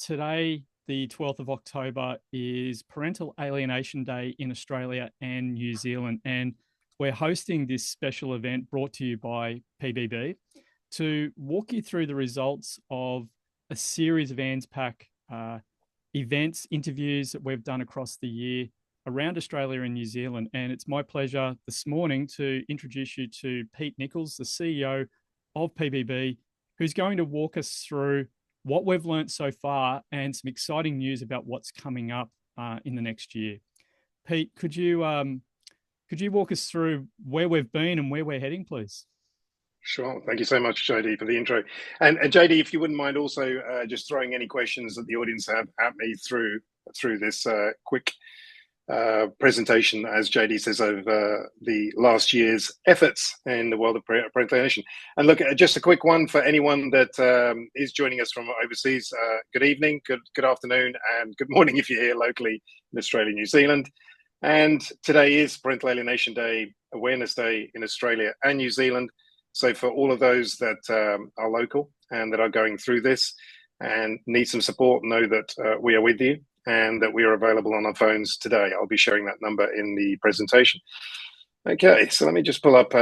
today, the 12th of October, is Parental Alienation Day in Australia and New Zealand. And we're hosting this special event brought to you by PBB to walk you through the results of a series of ANZPAC events, interviews that we've done across the year around Australia and New Zealand. And it's my pleasure this morning to introduce you to Pete Nicholls, the CEO of PBB, who's going to walk us through what we've learned so far and some exciting news about what's coming up in the next year. Pete, could you walk us through where we've been and where we're heading, please? Sure. Thank you so much, JD, for the intro. And JD, if you wouldn't mind also just throwing any questions that the audience have at me through this quick presentation, as JD says, of the last year's efforts in the world of parental alienation. And look, just a quick one for anyone that is joining us from overseas. Good evening, good afternoon, and good morning if you're here locally in Australia, New Zealand. And today is Parental Alienation Day, Awareness Day in Australia and New Zealand. So for all of those that are local and that are going through this and need some support, know that we are with you and that we are available on our phones today. I'll be sharing that number in the presentation. Okay, so let me just pull up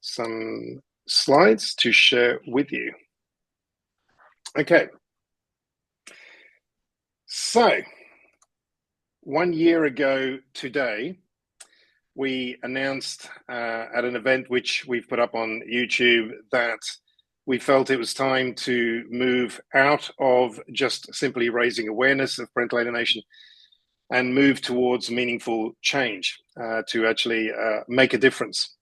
some slides to share with you. Okay, so 1 year ago today, we announced at an event which we've put up on YouTube that we felt it was time to move out of just simply raising awareness of parental alienation and move towards meaningful change to actually make a difference.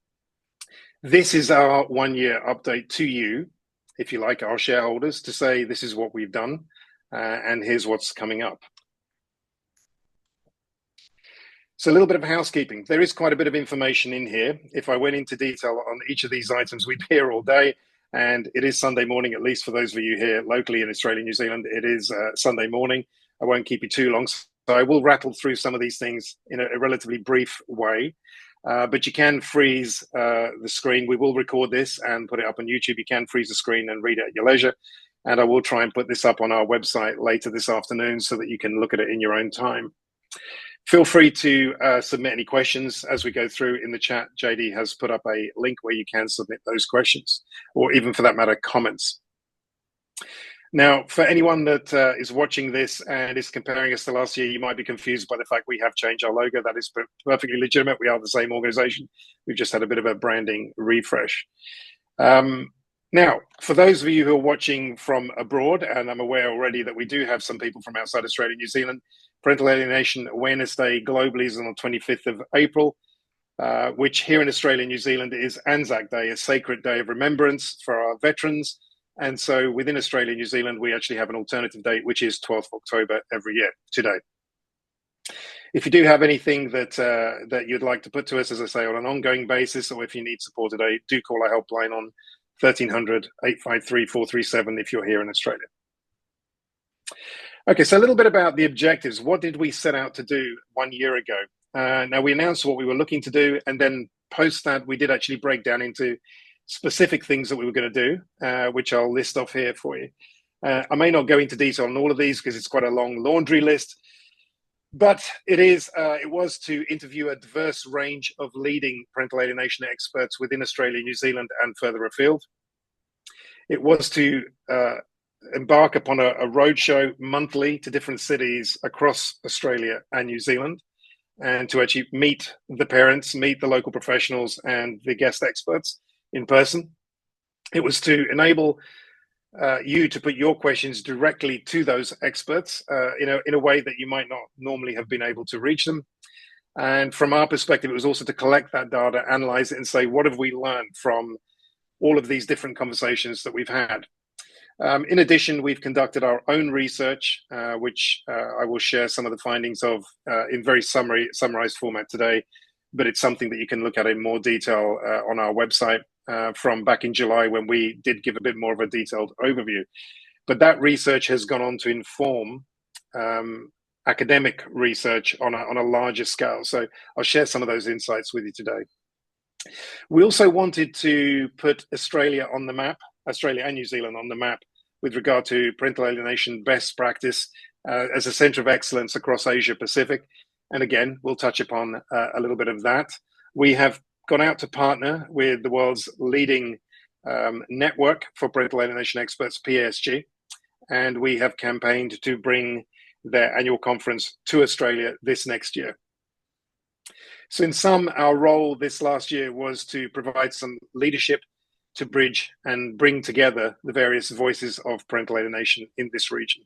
This is our 1 year update to you, if you like, our shareholders, to say this is what we've done and here's what's coming up. So a little bit of housekeeping. There is quite a bit of information in here. If I went into detail on each of these items, we'd be here all day. And it is Sunday morning, at least for those of you here locally in Australia, New Zealand, it is Sunday morning. I won't keep you too long. So I will rattle through some of these things in a relatively brief way. But you can freeze the screen. We will record this and put it up on YouTube. You can freeze the screen and read it at your leisure. And I will try and put this up on our website later this afternoon so that you can look at it in your own time. Feel free to submit any questions as we go through in the chat. JD has put up a link where you can submit those questions, or even for that matter, comments. Now, for anyone that is watching this and is comparing us to last year, you might be confused by the fact we have changed our logo. That is perfectly legitimate. We are the same organization. We've just had a bit of a branding refresh. Now, for those of you who are watching from abroad, and I'm aware already that we do have some people from outside Australia and New Zealand, Parental Alienation Awareness Day globally is on the 25th of April, which here in Australia and New Zealand is Anzac Day, a sacred day of remembrance for our veterans. And so within Australia and New Zealand, we actually have an alternative date, which is 12th of October every year today. If you do have anything that you'd like to put to us, as I say, on an ongoing basis, or if you need support today, do call our helpline on 1300 853 437 if you're here in Australia. Okay, so a little bit about the objectives. What did we set out to do 1 year ago? Now, we announced what we were looking to do, and then post that, we did actually break down into specific things that we were going to do, which I'll list off here for you. I may not go into detail on all of these because it's quite a long laundry list, but it was to interview a diverse range of leading parental alienation experts within Australia, New Zealand, and further afield. It was to embark upon a roadshow monthly to different cities across Australia and New Zealand, and to actually meet the parents, meet the local professionals and the guest experts in person. It was to enable you to put your questions directly to those experts in a way that you might not normally have been able to reach them. And from our perspective, it was also to collect that data, analyze it, and say, what have we learned from all of these different conversations that we've had? In addition, we've conducted our own research, which I will share some of the findings of in very summarized format today, but it's something that you can look at in more detail on our website from back in July when we did give a bit more of a detailed overview. But that research has gone on to inform academic research on a larger scale. So I'll share some of those insights with you today. We also wanted to put Australia on the map, Australia and New Zealand on the map with regard to parental alienation best practice as a center of excellence across Asia Pacific. And again, we'll touch upon a little bit of that. We have gone out to partner with the world's leading network for parental alienation experts, PASG, and we have campaigned to bring their annual conference to Australia this next year. So in sum, our role this last year was to provide some leadership to bridge and bring together the various voices of parental alienation in this region.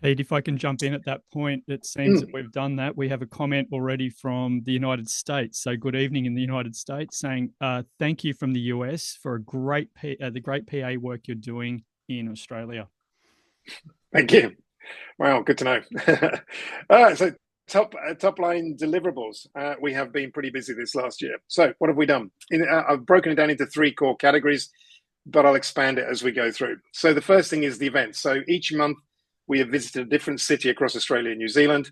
Pete, if I can jump in at that point, it seems that we've done that. We have a comment already from the United States. So good evening in the United States, saying thank you from the US for the great PA work you're doing in Australia. Thank you. Wow, good to know. All right, so top line deliverables. We have been pretty busy this last year. So what have we done? I've broken it down into 3 core categories, but I'll expand it as we go through. So the first thing is the events. So each month we have visited a different city across Australia and New Zealand.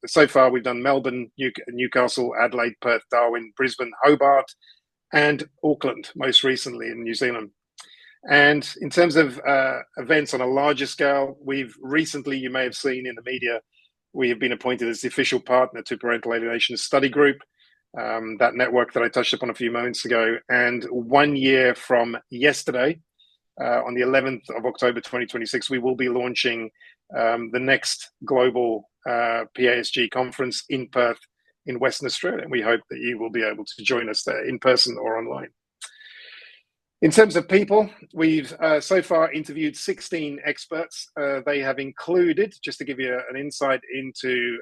So far we've done Melbourne, Newcastle, Adelaide, Perth, Darwin, Brisbane, Hobart, and Auckland most recently in New Zealand. And in terms of events on a larger scale, we've recently, you may have seen in the media, we have been appointed as the official partner to Parental Alienation Study Group, that network that I touched upon a few moments ago. And 1 year from yesterday, on the 11th of October 2026, we will be launching the next global PASG conference in Perth in Western Australia. And we hope that you will be able to join us there in person or online. In terms of people, we've so far interviewed 16 experts. They have included, just to give you an insight into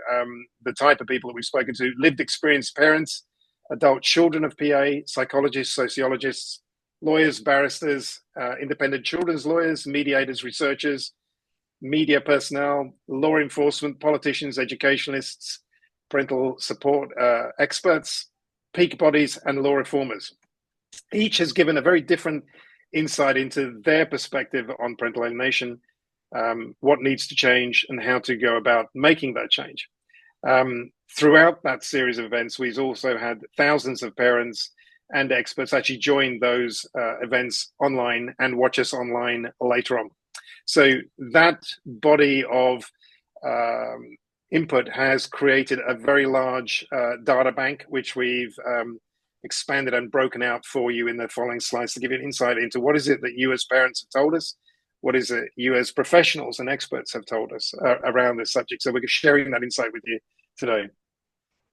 the type of people that we've spoken to, lived experienced parents, adult children of PA, psychologists, sociologists, lawyers, barristers, independent children's lawyers, mediators, researchers, media personnel, law enforcement, politicians, educationalists, parental support experts, peak bodies, and law reformers. Each has given a very different insight into their perspective on parental alienation, what needs to change, and how to go about making that change. Throughout that series of events, we've also had thousands of parents and experts actually join those events online and watch us online later on. So that body of input has created a very large data bank, which we've expanded and broken out for you in the following slides to give you an insight into what is it that you as parents have told us, what is it you as professionals and experts have told us around this subject. So we're sharing that insight with you today.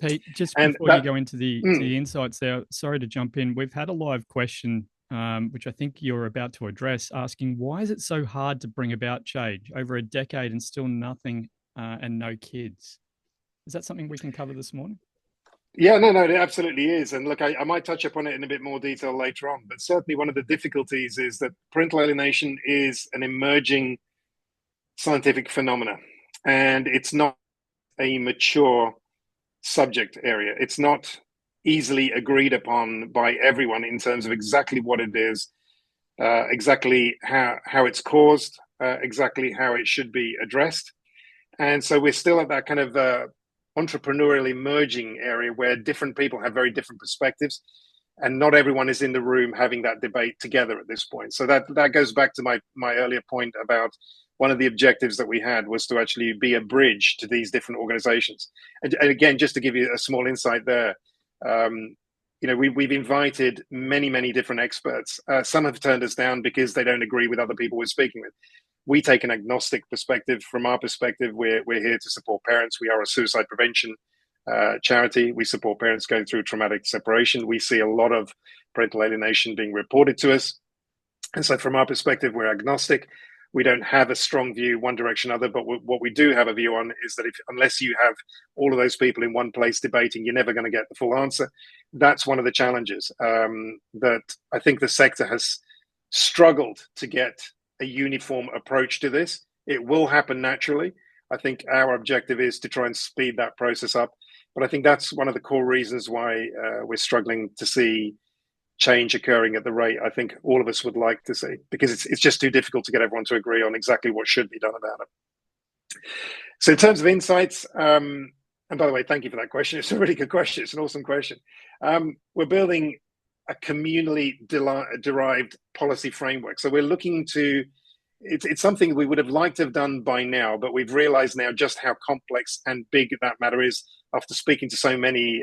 Pete, just before you go into the insights there, sorry to jump in. We've had a live question, which I think you're about to address, asking why is it so hard to bring about change over a decade and still nothing and no kids? Is that something we can cover this morning? Yeah, no, it absolutely is. And look, I might touch upon it in a bit more detail later on, but certainly one of the difficulties is that parental alienation is an emerging scientific phenomena, and it's not a mature subject area. It's not easily agreed upon by everyone in terms of exactly what it is, exactly how it's caused, exactly how it should be addressed. And so we're still at that kind of entrepreneurial emerging area where different people have very different perspectives, and not everyone is in the room having that debate together at this point. So that goes back to my earlier point about one of the objectives that we had was to actually be a bridge to these different organizations. And again, just to give you a small insight there, we've invited many different experts. Some have turned us down because they don't agree with other people we're speaking with. We take an agnostic perspective. From our perspective, we're here to support parents. We are a suicide prevention charity. We support parents going through traumatic separation. We see a lot of parental alienation being reported to us. And so from our perspective, we're agnostic. We don't have a strong view one direction or other, but what we do have a view on is that unless you have all of those people in one place debating, you're never going to get the full answer. That's one of the challenges that I think the sector has struggled to get a uniform approach to this. It will happen naturally. I think our objective is to try and speed that process up. But I think that's one of the core reasons why we're struggling to see change occurring at the rate I think all of us would like to see, because it's just too difficult to get everyone to agree on exactly what should be done about it. So in terms of insights, and by the way, thank you for that question. It's a really good question. It's an awesome question. We're building a communally derived policy framework. So we're looking to it's something we would have liked to have done by now, but we've realized now just how complex and big that matter is after speaking to so many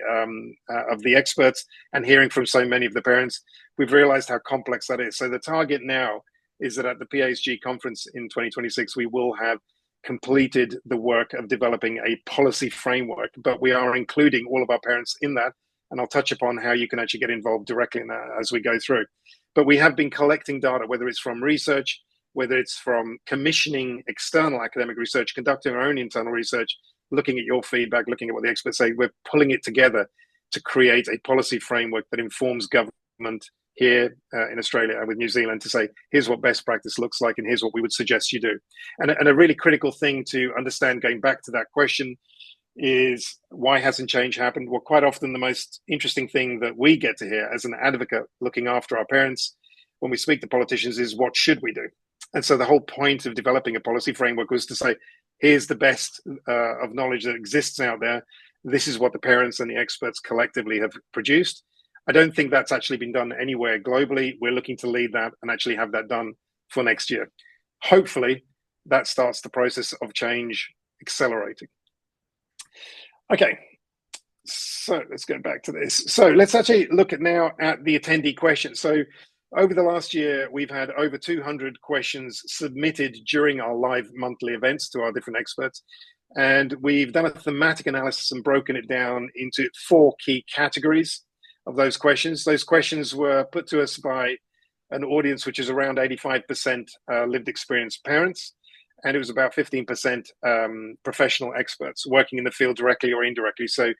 of the experts and hearing from so many of the parents. We've realized how complex that is. So the target now is that at the PSG conference in 2026, we will have completed the work of developing a policy framework, but we are including all of our parents in that. And I'll touch upon how you can actually get involved directly in that as we go through. But we have been collecting data, whether it's from research, whether it's from commissioning external academic research, conducting our own internal research, looking at your feedback, looking at what the experts say. We're pulling it together to create a policy framework that informs government here in Australia and with New Zealand to say, here's what best practice looks like and here's what we would suggest you do. And a really critical thing to understand, going back to that question, is why hasn't change happened? Well, quite often the most interesting thing that we get to hear as an advocate looking after our parents when we speak to politicians is, what should we do? And so the whole point of developing a policy framework was to say, here's the best of knowledge that exists out there. This is what the parents and the experts collectively have produced. I don't think that's actually been done anywhere globally. We're looking to lead that and actually have that done for next year. Hopefully, that starts the process of change accelerating. Okay, so let's go back to this. So let's actually look at now at the attendee questions. So over the last year, we've had over 200 questions submitted during our live monthly events to our different experts. And we've done a thematic analysis and broken it down into 4 key categories of those questions. Those questions were put to us by an audience which is around 85% lived experience parents, and it was about 15% professional experts working in the field directly or indirectly. So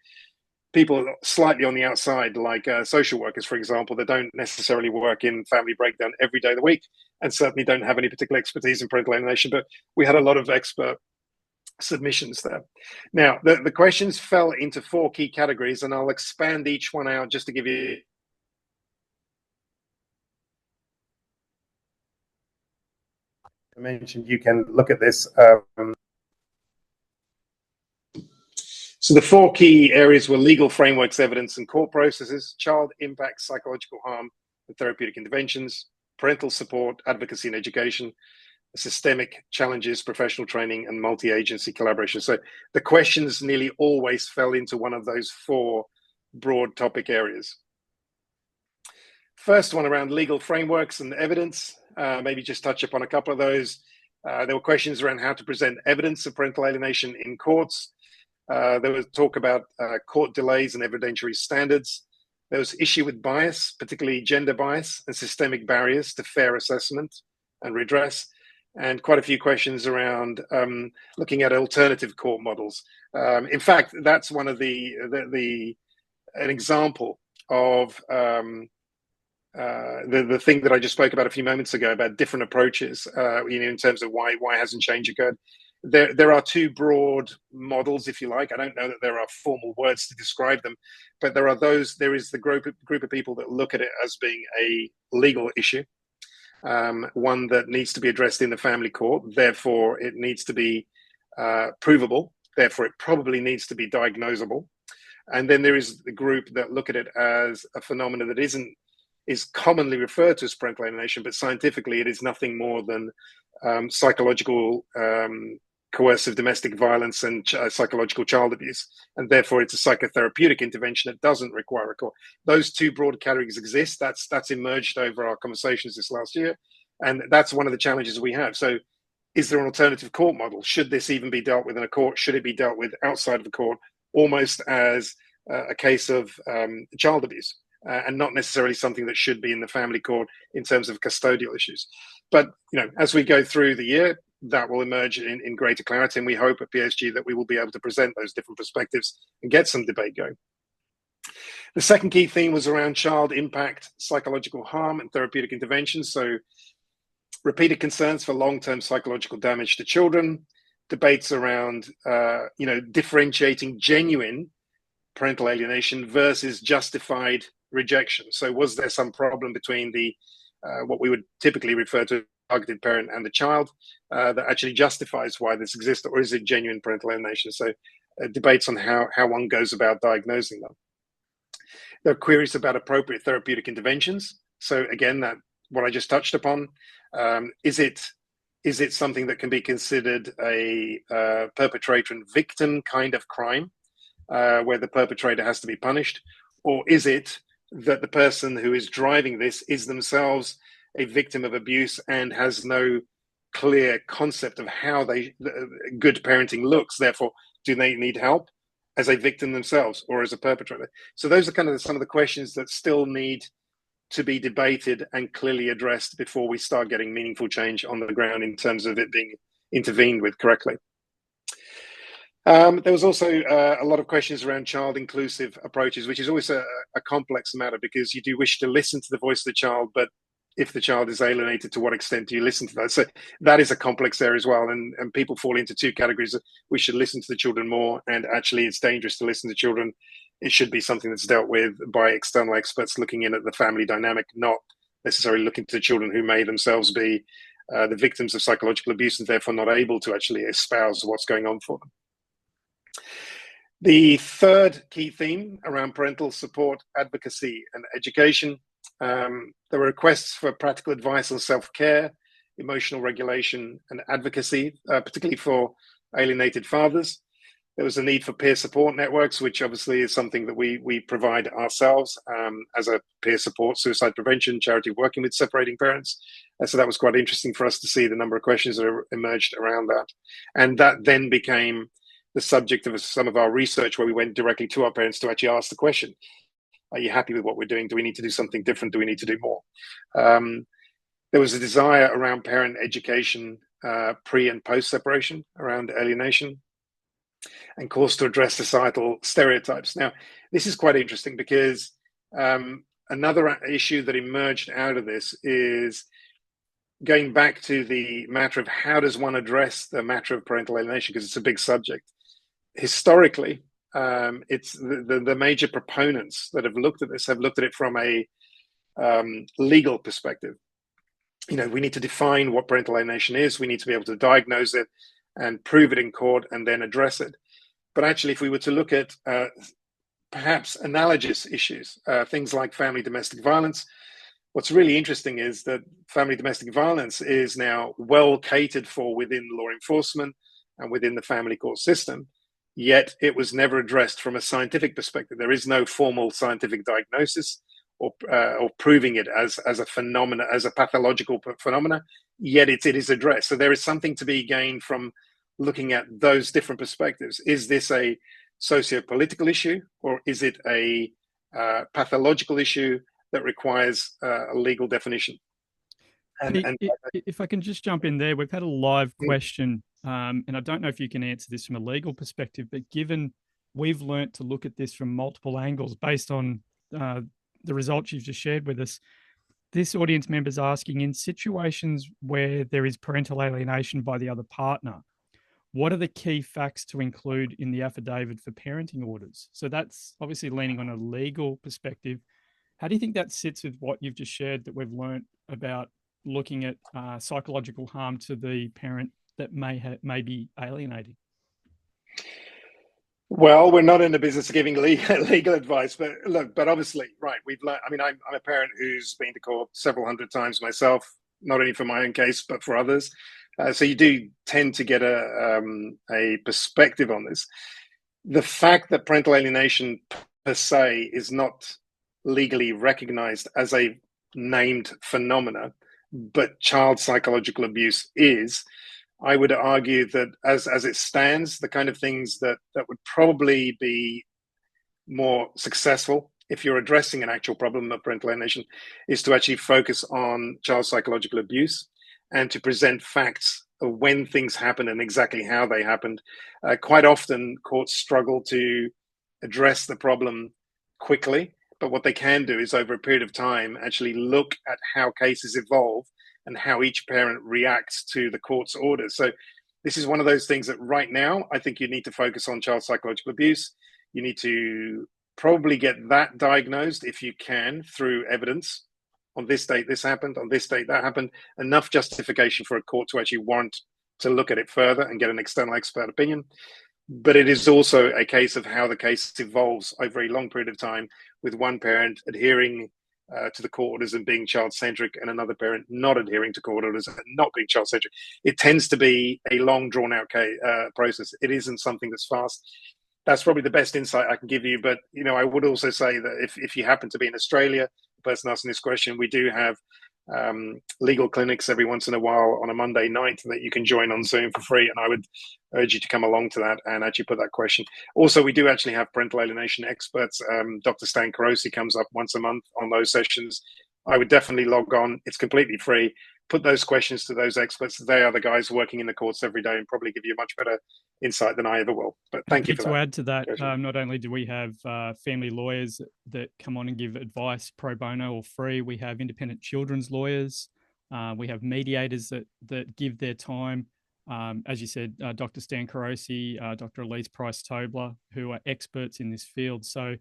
people slightly on the outside, like social workers, for example, that don't necessarily work in family breakdown every day of the week and certainly don't have any particular expertise in parental alienation, but we had a lot of expert submissions there. Now, the questions fell into 4 key categories, and I'll expand each one out just to give you I mentioned. You can look at this. So the 4 key areas were legal frameworks, evidence and court processes, child impact, psychological harm and therapeutic interventions, parental support, advocacy and education, systemic challenges, professional training, and multi-agency collaboration. So the questions nearly always fell into one of those 4 broad topic areas. First one around legal frameworks and evidence, maybe just touch upon a couple of those. There were questions around how to present evidence of parental alienation in courts. There was talk about court delays and evidentiary standards. There was issue with bias, particularly gender bias and systemic barriers to fair assessment and redress, and quite a few questions around looking at alternative court models. In fact, that's one of an example of the thing that I just spoke about a few moments ago about different approaches, in terms of why hasn't change occurred. There are 2 broad models, if you like. I don't know that there are formal words to describe them, but there is the group of people that look at it as being a legal issue, one that needs to be addressed in the family court. Therefore, it needs to be provable. Therefore, it probably needs to be diagnosable. And then there is the group that look at it as a phenomenon that is commonly referred to as parental alienation, but scientifically it is nothing more than psychological coercive domestic violence and psychological child abuse, and therefore it's a psychotherapeutic intervention that doesn't require a court. Those 2 broad categories exist. That's emerged over our conversations this last year, and that's one of the challenges we have. So is there an alternative court model? Should this even be dealt with in a court? Should it be dealt with outside of the court, almost as a case of child abuse, and not necessarily something that should be in the family court in terms of custodial issues? But as we go through the year, that will emerge in greater clarity, and we hope at PSG that we will be able to present those different perspectives and get some debate going. The second key theme was around child impact, psychological harm, and therapeutic interventions. So repeated concerns for long-term psychological damage to children, debates around differentiating genuine parental alienation versus justified rejection. So was there some problem between the what we would typically refer to as targeted parent and the child that actually justifies why this exists, or is it genuine parental alienation? So debates on how one goes about diagnosing them. There are queries about appropriate therapeutic interventions. So again, that what I just touched upon, is it is it something that can be considered a perpetrator and victim kind of crime, where the perpetrator has to be punished? Or is it that the person who is driving this is themselves a victim of abuse and has no clear concept of how good parenting looks? Therefore, do they need help as a victim themselves or as a perpetrator? So those are kind of some of the questions that still need to be debated and clearly addressed before we start getting meaningful change on the ground in terms of it being intervened with correctly. There was also a lot of questions around child-inclusive approaches, which is always a complex matter, because you do wish to listen to the voice of the child, but if the child is alienated, to what extent do you listen to that? So that is a complex area as well. And people fall into two categories. We should listen to the children more, and actually it's dangerous to listen to children. It should be something that's dealt with by external experts looking in at the family dynamic, not necessarily looking to the children who may themselves be the victims of psychological abuse and therefore not able to actually espouse what's going on for them. The third key theme around parental support, advocacy, and education. There were requests for practical advice on self-care, emotional regulation, and advocacy, particularly for alienated fathers. There was a need for peer support networks, which obviously is something that we provide ourselves as a peer support, suicide prevention charity working with separating parents. So that was quite interesting for us to see the number of questions that emerged around that. And that then became the subject of some of our research, where we went directly to our parents to actually ask the question: are you happy with what we're doing? Do we need to do something different? Do we need to do more? There was a desire around parent education pre and post separation around alienation, and course to address societal stereotypes. Now, this is quite interesting because another issue that emerged out of this is going back to the matter of how does one address the matter of parental alienation, because it's a big subject. Historically, it's the major proponents that have looked at this have looked at it from a legal perspective. You know, we need to define what parental alienation is. We need to be able to diagnose it and prove it in court and then address it. But actually, if we were to look at perhaps analogous issues, things like family domestic violence, what's really interesting is that family domestic violence is now well catered for within law enforcement and within the family court system. Yet it was never addressed from a scientific perspective. There is no formal scientific diagnosis or proving it as a phenomena, as a pathological phenomena. Yet it is addressed. So there is something to be gained from looking at those different perspectives. Is this a socio-political issue, or is it a pathological issue that requires a legal definition? If I can just jump in there, we've had a live question. And I don't know if you can answer this from a legal perspective, but given we've learnt to look at this from multiple angles based on the results you've just shared with us, this audience member is asking, in situations where there is parental alienation by the other partner, what are the key facts to include in the affidavit for parenting orders? So that's obviously leaning on a legal perspective. How do you think that sits with what you've just shared that we've learnt about looking at psychological harm to the parent that may be alienating? Well, we're not in the business of giving legal advice, but look, but obviously, right, we've learned. I mean, I'm a parent who's been to court several hundred times myself, not only for my own case, but for others. So you do tend to get a perspective on this. The fact that parental alienation per se is not legally recognized as a named phenomena, but child psychological abuse is, I would argue that as it stands, the kind of things that would probably be more successful if you're addressing an actual problem of parental alienation is to actually focus on child psychological abuse and to present facts of when things happen and exactly how they happened. Quite often, courts struggle to address the problem quickly, but what they can do is over a period of time actually look at how cases evolve and how each parent reacts to the court's orders. So this is one of those things that right now, I think you need to focus on child psychological abuse. You need to probably get that diagnosed if you can through evidence. On this date, this happened. On this date, that happened. Enough justification for a court to actually warrant to look at it further and get an external expert opinion. But it is also a case of how the case evolves over a long period of time, with one parent adhering to the court orders and being child-centric, and another parent not adhering to court orders and not being child-centric. It tends to be a long, drawn-out process. It isn't something that's fast. That's probably the best insight I can give you. But, I would also say that if you happen to be in Australia, the person asking this question, we do have legal clinics every once in a while on a Monday night that you can join on Zoom for free. And I would urge you to come along to that and actually put that question. Also, we do actually have parental alienation experts. Dr. Stan Carosi comes up once a month on those sessions. I would definitely log on. It's completely free. Put those questions to those experts. They are the guys working in the courts every day and probably give you a much better insight than I ever will. But thank you for that. To add to that, not only do we have family lawyers that come on and give advice pro bono or free, we have independent children's lawyers. We have mediators that give their time. As you said, Dr. Stan Carosi, Dr. Elise Price-Tobler, who are experts in this field. So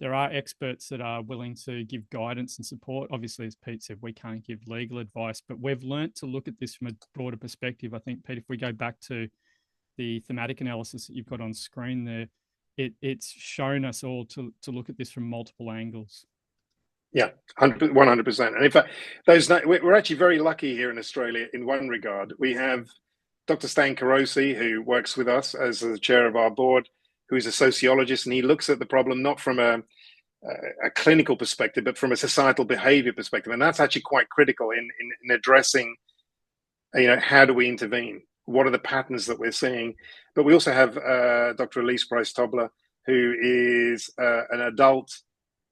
there are experts that are willing to give guidance and support. Obviously, as Pete said, we can't give legal advice, but we've learnt to look at this from a broader perspective. I think, Pete, if we go back to the thematic analysis that you've got on screen there, it's shown us all to look at this from multiple angles. Yeah, 100%. And in fact, we're actually very lucky here in Australia in one regard. We have Dr. Stan Carosi, who works with us as the chair of our board, who's a sociologist, and he looks at the problem not from a clinical perspective, but from a societal behavior perspective. And that's actually quite critical in addressing, how do we intervene? What are the patterns that we're seeing? But we also have Dr. Elise Price-Tobler, who is an adult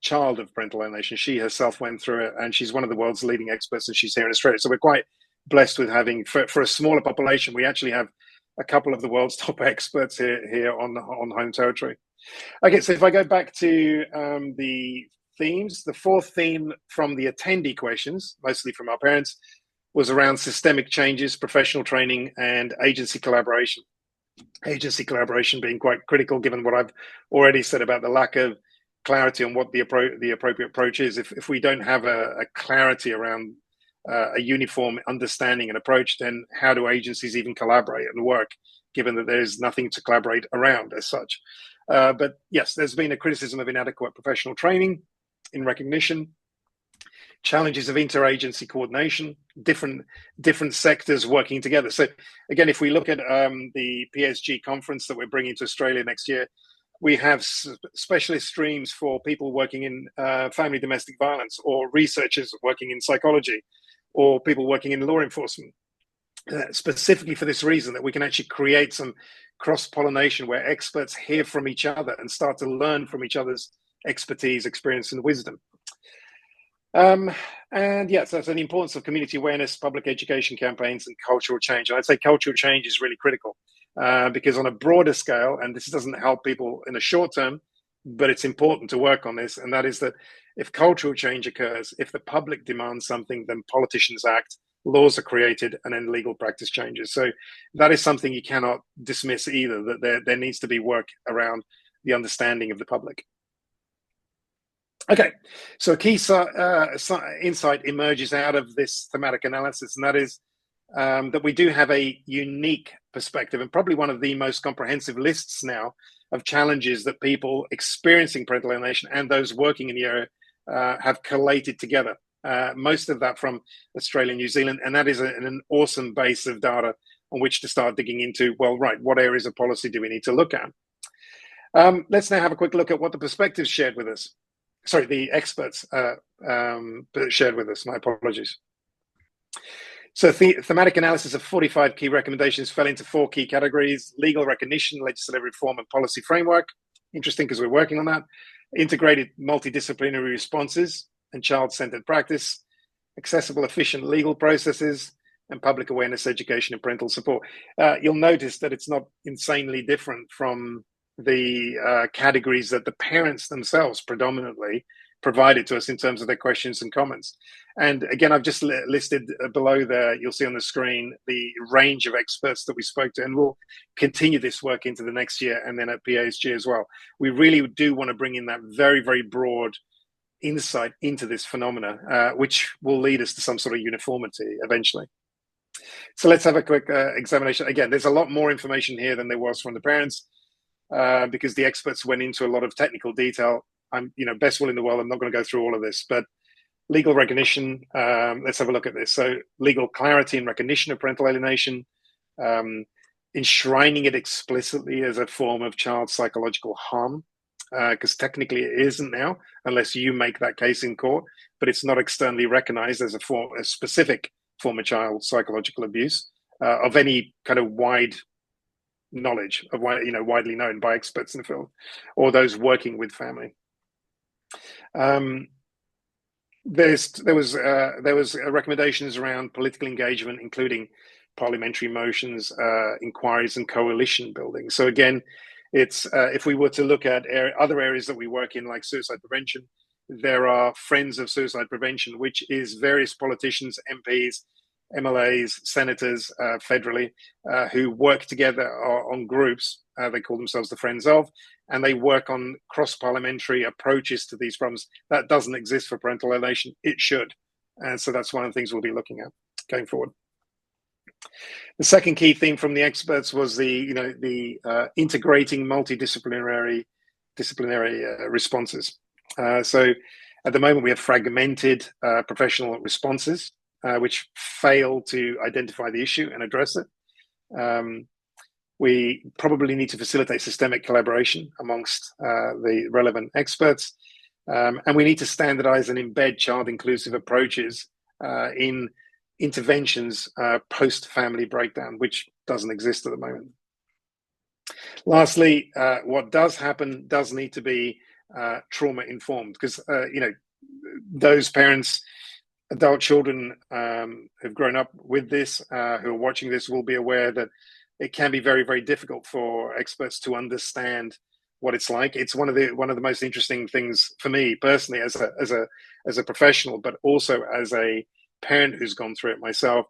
child of parental alienation. She herself went through it, and she's one of the world's leading experts, and she's here in Australia. So we're quite blessed with having, for a smaller population, we actually have a couple of the world's top experts here on home territory. Okay, so if I go back to the themes, the fourth theme from the attendee questions, mostly from our parents, was around systemic changes, professional training, and agency collaboration. Agency collaboration being quite critical, given what I've already said about the lack of clarity on what the appropriate approach is. If we don't have a clarity around a uniform understanding and approach, then how do agencies even collaborate and work, given that there's nothing to collaborate around as such? But yes, there's been a criticism of inadequate professional training in recognition, challenges of interagency coordination, different sectors working together. So again, if we look at the PSG conference that we're bringing to Australia next year, we have specialist streams for people working in family domestic violence, or researchers working in psychology, or people working in law enforcement, specifically for this reason, that we can actually create some cross-pollination where experts hear from each other and start to learn from each other's expertise, experience, and wisdom. And yes, that's the importance of community awareness, public education campaigns, and cultural change. And I'd say cultural change is really critical because on a broader scale, and this doesn't help people in the short term, but it's important to work on this, and that is that if cultural change occurs, if the public demands something, then politicians act, laws are created, and then legal practice changes. So that is something you cannot dismiss either, that there needs to be work around the understanding of the public. Okay, so a key insight emerges out of this thematic analysis, and that is that we do have a unique perspective, and probably one of the most comprehensive lists now of challenges that people experiencing parental alienation and those working in the area have collated together. Most of that from Australia and New Zealand, and that is an awesome base of data on which to start digging into, well, right, what areas of policy do we need to look at? Let's now have a quick look at what the perspectives shared with us. Sorry, the experts shared with us, my apologies. So thematic analysis of 45 key recommendations fell into 4 key categories: legal recognition, legislative reform, and policy framework. Interesting, because we're working on that. Integrated multidisciplinary responses and child-centered practice, accessible, efficient legal processes, and public awareness, education, and parental support. You'll notice that it's not insanely different from the categories that the parents themselves predominantly provided to us in terms of their questions and comments. And again, I've just listed below there, you'll see on the screen, the range of experts that we spoke to, and we'll continue this work into the next year and then at PSG as well. We really do want to bring in that very, very broad insight into this phenomena, which will lead us to some sort of uniformity eventually. So let's have a quick examination. Again, there's a lot more information here than there was from the parents, because the experts went into a lot of technical detail. I'm, best will in the world, I'm not going to go through all of this, but Legal recognition, let's have a look at this. So legal clarity and recognition of parental alienation, enshrining it explicitly as a form of child psychological harm, because technically it isn't now, unless you make that case in court, but it's not externally recognized as a specific form of child psychological abuse of any kind of wide knowledge of widely known by experts in the field or those working with family. There was recommendations around political engagement, including parliamentary motions, inquiries, and coalition building. So again, it's if we were to look at other areas that we work in, like suicide prevention, there are Friends of Suicide Prevention, which is various politicians, MPs, MLAs, senators, federally, who work together on groups. They call themselves the Friends of, and they work on cross-parliamentary approaches to these problems. That doesn't exist for parental alienation. It should. And so that's one of the things we'll be looking at going forward. The second key theme from the experts was the integrating multidisciplinary responses. So at the moment, we have fragmented professional responses, which fail to identify the issue and address it. We probably need to facilitate systemic collaboration amongst the relevant experts. And we need to standardize and embed child-inclusive approaches in interventions post-family breakdown, which doesn't exist at the moment. Lastly, what does happen does need to be trauma-informed, because those parents, adult children who've grown up with this, who are watching this, will be aware that it can be very, very difficult for experts to understand what it's like. It's one of the most interesting things for me personally, as a professional, but also as a parent who's gone through it myself.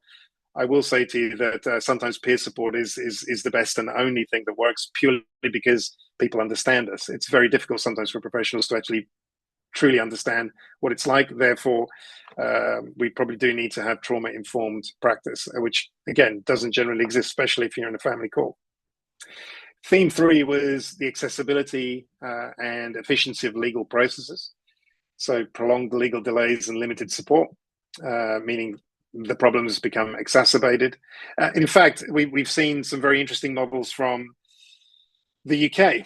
I will say to you that sometimes peer support is the best and only thing that works, purely because people understand us. It's very difficult sometimes for professionals to actually truly understand what it's like. Therefore, we probably do need to have trauma-informed practice, which again doesn't generally exist, especially if you're in a family court. Theme 3 was the accessibility and efficiency of legal processes. So prolonged legal delays and limited support, meaning the problems become exacerbated. In fact, we've seen some very interesting models from the UK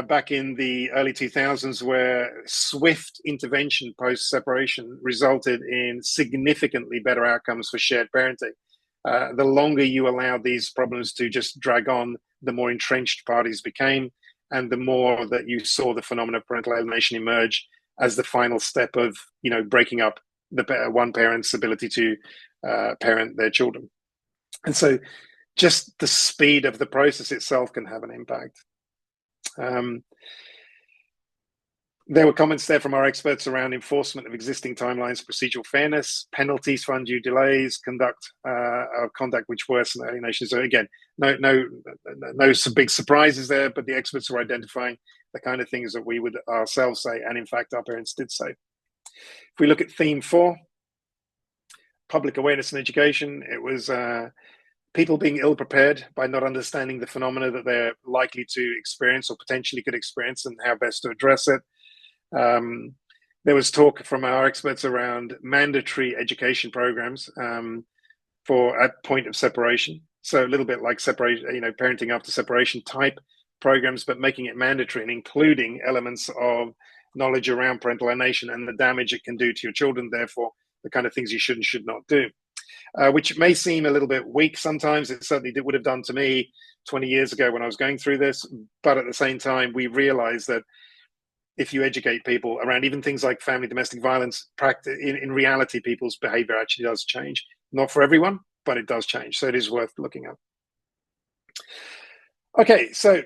back in the early 2000s, where swift intervention post-separation resulted in significantly better outcomes for shared parenting. The longer you allowed these problems to just drag on, the more entrenched parties became, and the more that you saw the phenomenon of parental alienation emerge as the final step of, breaking up the one parent's ability to parent their children. And so just the speed of the process itself can have an impact. There were comments there from our experts around enforcement of existing timelines, procedural fairness, penalties for undue delays, conduct which worsen alienation. So again, no big surprises there, but the experts were identifying the kind of things that we would ourselves say, and in fact our parents did say. If we look at theme 4, public awareness and education, it was people being ill-prepared by not understanding the phenomena that they're likely to experience or potentially could experience, and how best to address it. There was talk from our experts around mandatory education programs for at point of separation. So a little bit like separation, parenting after separation type programs, but making it mandatory and including elements of knowledge around parental alienation and the damage it can do to your children. Therefore, the kind of things you should and should not do. Which may seem a little bit weak sometimes. It certainly would have done to me 20 years ago when I was going through this. But at the same time, we realize that if you educate people around even things like family domestic violence, practice, in reality, people's behavior actually does change. Not for everyone, but it does change. So it is worth looking at. Okay, so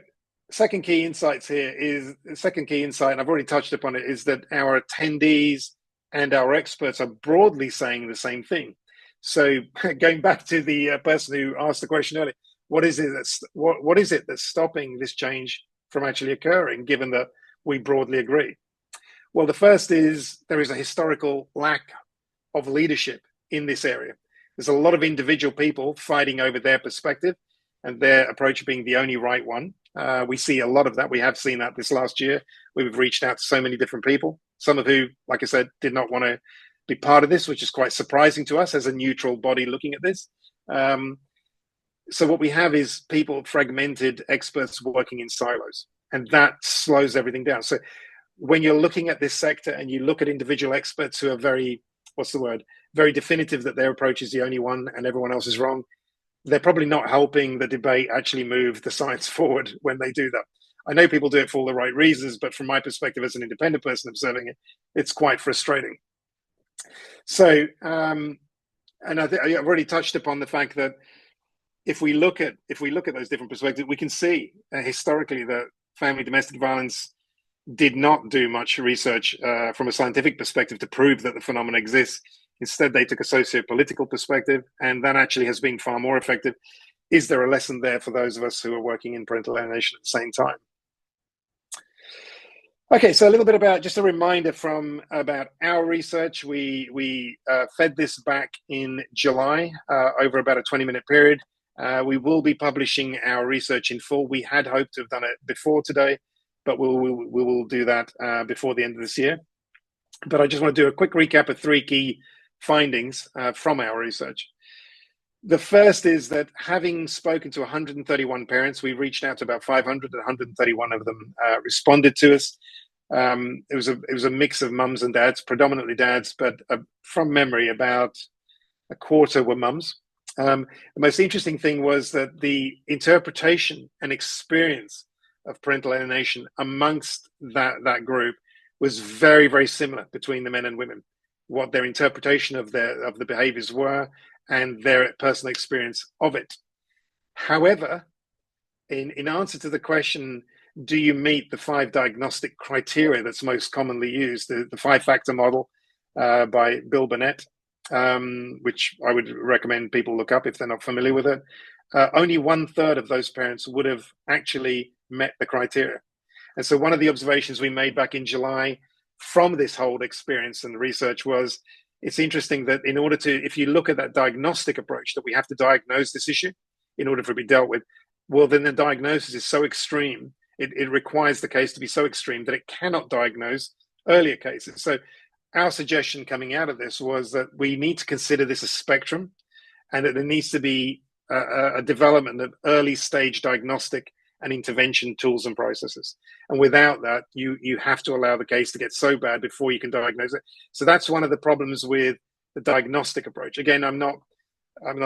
second key insight, and I've already touched upon it, is that our attendees and our experts are broadly saying the same thing. So going back to the person who asked the question earlier, what is it that's stopping this change from actually occurring, given that we broadly agree? Well, the first is there is a historical lack of leadership in this area. There's a lot of individual people fighting over their perspective and their approach being the only right one. We see a lot of that. We have seen that this last year. We've reached out to so many different people, some of who, like I said, did not want to be part of this, which is quite surprising to us as a neutral body looking at this. So what we have is people, fragmented experts working in silos, and that slows everything down. So when you're looking at this sector and you look at individual experts who are very, very definitive that their approach is the only one and everyone else is wrong, they're probably not helping the debate actually move the science forward when they do that. I know people do it for all the right reasons, but from my perspective as an independent person observing it, it's quite frustrating. So, and I've already touched upon the fact that if we look at those different perspectives, we can see historically that family domestic violence did not do much research from a scientific perspective to prove that the phenomenon exists. Instead, they took a socio-political perspective, and that actually has been far more effective. Is there a lesson there for those of us who are working in parental alienation at the same time? Okay, so a little bit about, just a reminder about our research. We fed this back in July over about a 20-minute period. We will be publishing our research in full. We had hoped to have done it before today, but we will do that before the end of this year. But I just want to do a quick recap of 3 key findings from our research. The first is that having spoken to 131 parents, we reached out to about 500, 131 of them responded to us. It was a mix of mums and dads, predominantly dads, but from memory, about a quarter were mums. The most interesting thing was that the interpretation and experience of parental alienation amongst that group was very, very similar between the men and women. What their interpretation of the behaviors were and their personal experience of it. However, in answer to the question, do you meet the 5 diagnostic criteria that's most commonly used, the 5-factor model by Bill Burnett, which I would recommend people look up if they're not familiar with it, only 1/3 of those parents would have actually met the criteria. And so one of the observations we made back in July from this whole experience and research was, it's interesting that if you look at that diagnostic approach, that we have to diagnose this issue in order for it to be dealt with, well, then the diagnosis is so extreme, it requires the case to be so extreme that it cannot diagnose earlier cases. So our suggestion coming out of this was that we need to consider this a spectrum, and that there needs to be a development of early stage diagnostic and intervention tools and processes. And without that, you have to allow the case to get so bad before you can diagnose it. So that's one of the problems with the diagnostic approach. Again, I'm not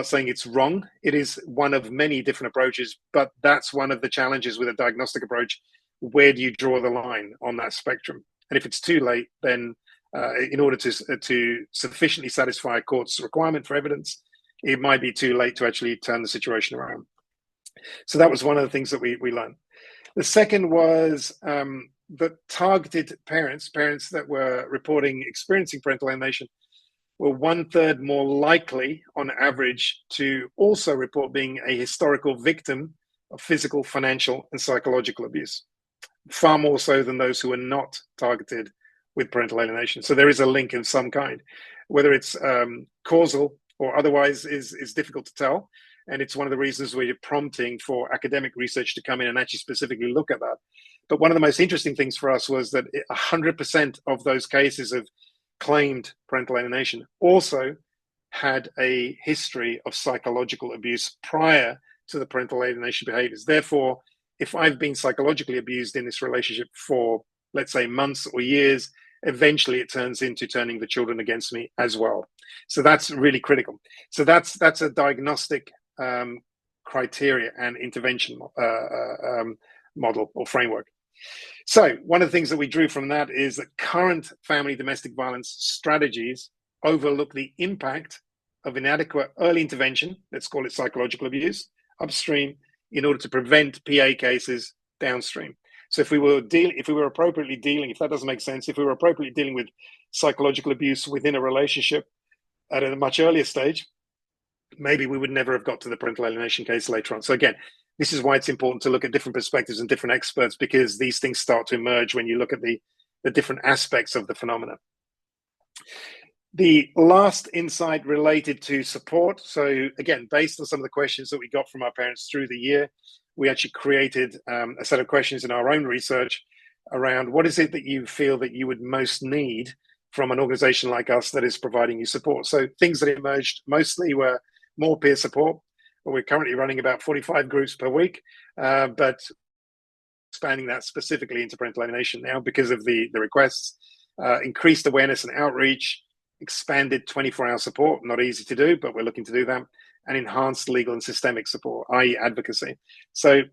saying it's wrong. It is one of many different approaches, but that's one of the challenges with a diagnostic approach. Where do you draw the line on that spectrum? And if it's too late, then in order to sufficiently satisfy a court's requirement for evidence, it might be too late to actually turn the situation around. So that was one of the things that we learned. The second was that targeted parents that were reporting experiencing parental alienation were 1/3 more likely on average to also report being a historical victim of physical, financial, and psychological abuse, far more so than those who are not targeted with parental alienation. So there is a link in some kind. Whether it's causal or otherwise is difficult to tell. And it's one of the reasons we're prompting for academic research to come in and actually specifically look at that. But one of the most interesting things for us was that 100% of those cases of claimed parental alienation also had a history of psychological abuse prior to the parental alienation behaviors. Therefore, if I've been psychologically abused in this relationship for, let's say, months or years, eventually it turns into turning the children against me as well. So that's really critical. So that's a diagnostic criteria and intervention model or framework. So one of the things that we drew from that is that current family domestic violence strategies overlook the impact of inadequate early intervention, let's call it psychological abuse, upstream, in order to prevent PA cases downstream. So if we were appropriately dealing, if that doesn't make sense, if we were appropriately dealing with psychological abuse within a relationship at a much earlier stage, maybe we would never have got to the parental alienation case later on. So again, this is why it's important to look at different perspectives and different experts, because these things start to emerge when you look at the different aspects of the phenomena. The last insight related to support. So again, based on some of the questions that we got from our parents through the year, we actually created a set of questions in our own research around what is it that you feel that you would most need from an organization like us that is providing you support. So things that emerged mostly were more peer support. We're currently running about 45 groups per week, but expanding that specifically into parental alienation now because of the requests, increased awareness and outreach, expanded 24-hour support, not easy to do, but we're looking to do that, and enhanced legal and systemic support, i.e. advocacy. So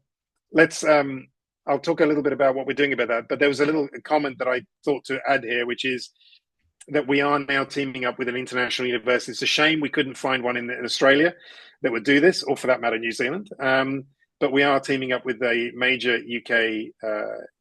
let's, I'll talk a little bit about what we're doing about that, but there was a little comment that I thought to add here, which is that we are now teaming up with an international university. It's a shame we couldn't find one in Australia that would do this, or for that matter, New Zealand. But we are teaming up with a major UK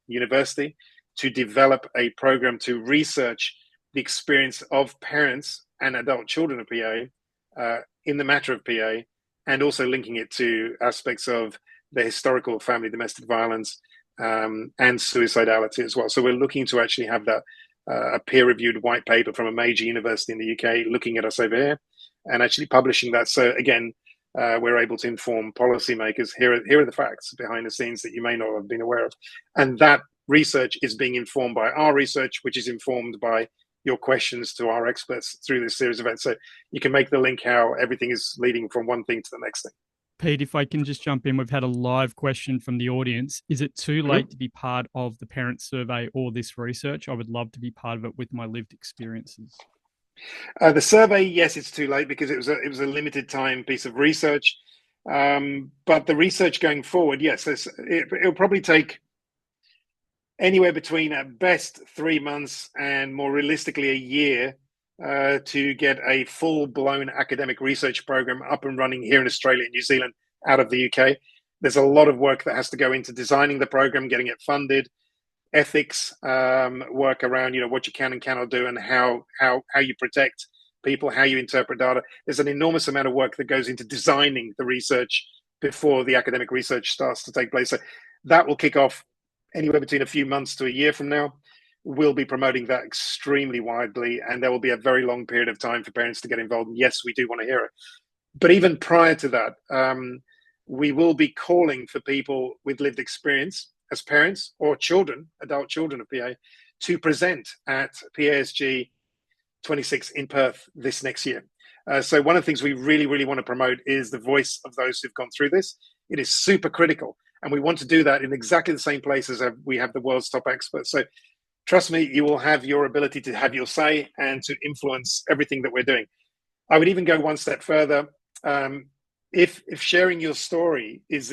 university to develop a program to research the experience of parents and adult children of PA in the matter of PA, and also linking it to aspects of the historical family domestic violence and suicidality as well. So we're looking to actually have that a peer-reviewed white paper from a major university in the UK looking at us over here and actually publishing that. So again, we're able to inform policymakers. Here are the facts behind the scenes that you may not have been aware of. And that research is being informed by our research, which is informed by your questions to our experts through this series of events. So you can make the link how everything is leading from one thing to the next thing. Pete, if I can just jump in, we've had a live question from the audience. Is it too late to be part of the parent survey or this research? I would love to be part of it with my lived experiences. The survey, yes, it's too late because it was a limited time piece of research. But the research going forward, yes, it'll probably take anywhere between at best 3 months and more realistically a year to get a full-blown academic research program up and running here in Australia and New Zealand out of the UK. There's a lot of work that has to go into designing the program, getting it funded, ethics work around what you can and cannot do, and how you protect people, how you interpret data. There's an enormous amount of work that goes into designing the research before the academic research starts to take place. So that will kick off anywhere between a few months to a year from now. We'll be promoting that extremely widely, and there will be a very long period of time for parents to get involved. And yes, we do want to hear it. But even prior to that, we will be calling for people with lived experience as parents or children, adult children of PA, to present at PASG 26 in Perth this next year. So one of the things we really, really want to promote is the voice of those who've gone through this. It is super critical. And we want to do that in exactly the same places as we have the world's top experts. So trust me, you will have your ability to have your say and to influence everything that we're doing. I would even go one step further. If sharing your story is